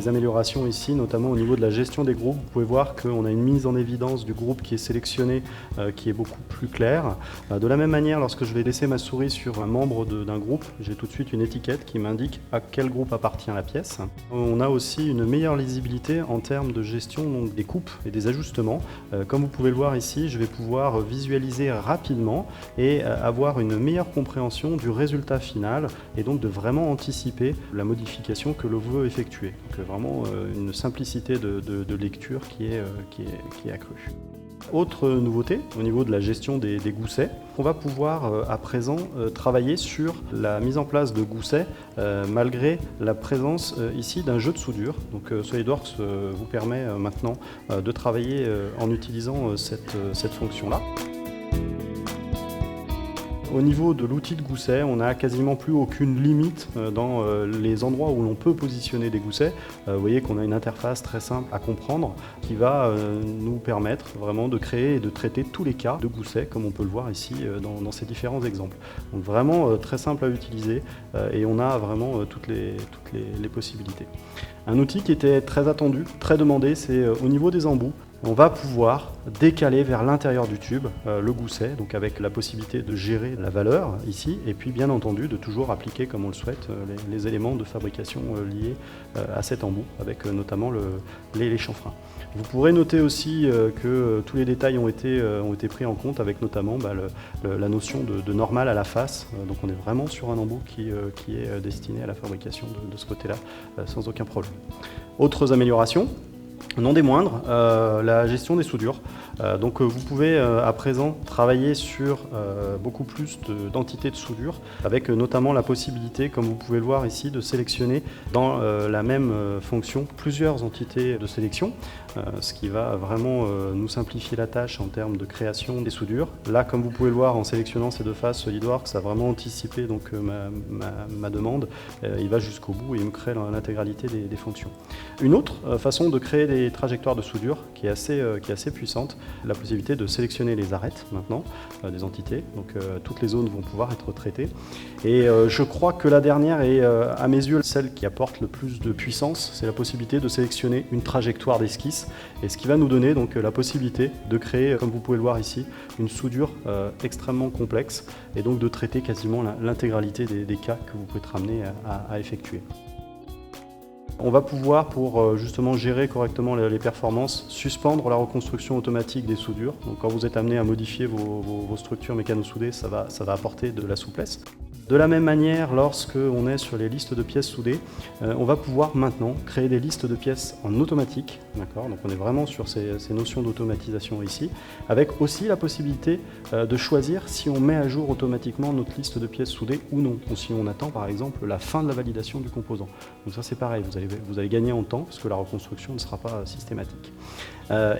des améliorations ici, notamment au niveau de la gestion des groupes. Vous pouvez voir qu'on a une mise en évidence du groupe qui est sélectionné, qui est beaucoup plus claire. De la même manière, lorsque je vais laisser ma souris sur un membre d'un groupe, j'ai tout de suite une étiquette qui m'indique à quel groupe appartient la pièce. On a aussi une meilleure lisibilité en termes de gestion donc, des coupes et des ajustements. Comme vous pouvez le voir ici, je vais pouvoir visualiser rapidement et avoir une meilleure compréhension du résultat final et donc de vraiment anticiper la modification que l'on veut effectuer. Donc vraiment une simplicité de lecture qui est accrue. Autre nouveauté au niveau de la gestion des goussets, on va pouvoir à présent travailler sur la mise en place de goussets malgré la présence ici d'un jeu de soudure. Donc SolidWorks vous permet maintenant de travailler en utilisant cette fonction-là. Au niveau de l'outil de gousset, on n'a quasiment plus aucune limite dans les endroits où l'on peut positionner des goussets. Vous voyez qu'on a une interface très simple à comprendre qui va nous permettre vraiment de créer et de traiter tous les cas de gousset, comme on peut le voir ici dans ces différents exemples. Donc vraiment très simple à utiliser et on a vraiment toutes les possibilités. Un outil qui était très attendu, très demandé, c'est au niveau des embouts. On va pouvoir décaler vers l'intérieur du tube le gousset, donc avec la possibilité de gérer la valeur ici, et puis bien entendu de toujours appliquer comme on le souhaite les éléments de fabrication liés à cet embout, avec notamment les chanfreins. Vous pourrez noter aussi que tous les détails ont été pris en compte, avec notamment la notion de normal à la face, donc on est vraiment sur un embout qui est destiné à la fabrication de ce côté-là, sans aucun problème. Autres améliorations. Non des moindres, la gestion des soudures. Donc vous pouvez à présent travailler sur beaucoup plus d'entités de soudure, avec notamment la possibilité, comme vous pouvez le voir ici, de sélectionner dans la même fonction plusieurs entités de sélection, ce qui va vraiment nous simplifier la tâche en termes de création des soudures. Là, comme vous pouvez le voir, en sélectionnant ces deux faces, SolidWorks a vraiment anticipé donc, ma demande. Il va jusqu'au bout et il me crée l'intégralité des fonctions. Une autre façon de créer des trajectoires de soudure qui est assez puissante, la possibilité de sélectionner les arêtes maintenant des entités, donc toutes les zones vont pouvoir être traitées. Et je crois que la dernière est à mes yeux celle qui apporte le plus de puissance, c'est la possibilité de sélectionner une trajectoire d'esquisse, et ce qui va nous donner donc la possibilité de créer, comme vous pouvez le voir ici, une soudure extrêmement complexe et donc de traiter quasiment l'intégralité des cas que vous pouvez être amené à effectuer. On va pouvoir, pour justement gérer correctement les performances, suspendre la reconstruction automatique des soudures. Donc quand vous êtes amené à modifier vos structures mécano-soudées, ça va apporter de la souplesse. De la même manière, lorsque on est sur les listes de pièces soudées, on va pouvoir maintenant créer des listes de pièces en automatique. Donc on est vraiment sur ces notions d'automatisation ici, avec aussi la possibilité de choisir si on met à jour automatiquement notre liste de pièces soudées ou non, ou si on attend par exemple la fin de la validation du composant. Donc ça c'est pareil, vous allez gagner en temps, parce que la reconstruction ne sera pas systématique.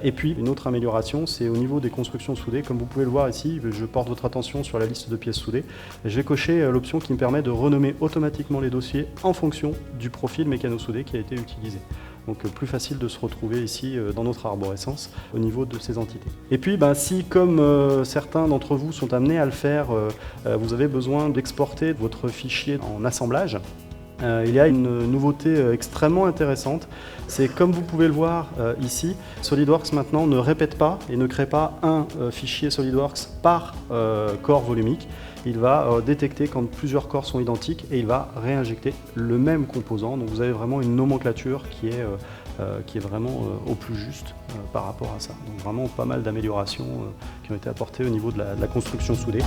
Et puis une autre amélioration, c'est au niveau des constructions soudées. Comme vous pouvez le voir ici, je porte votre attention sur la liste de pièces soudées. Je vais cocher l'option qui me permet de renommer automatiquement les dossiers en fonction du profil mécano-soudé qui a été utilisé. Donc plus facile de se retrouver ici dans notre arborescence au niveau de ces entités. Et puis si comme certains d'entre vous sont amenés à le faire, vous avez besoin d'exporter votre fichier en assemblage, il y a une nouveauté extrêmement intéressante, c'est comme vous pouvez le voir ici, SolidWorks maintenant ne répète pas et ne crée pas un fichier SolidWorks par corps volumique. Il va détecter quand plusieurs corps sont identiques et il va réinjecter le même composant. Donc vous avez vraiment une nomenclature qui est vraiment au plus juste par rapport à ça. Donc vraiment pas mal d'améliorations qui ont été apportées au niveau de la construction soudée.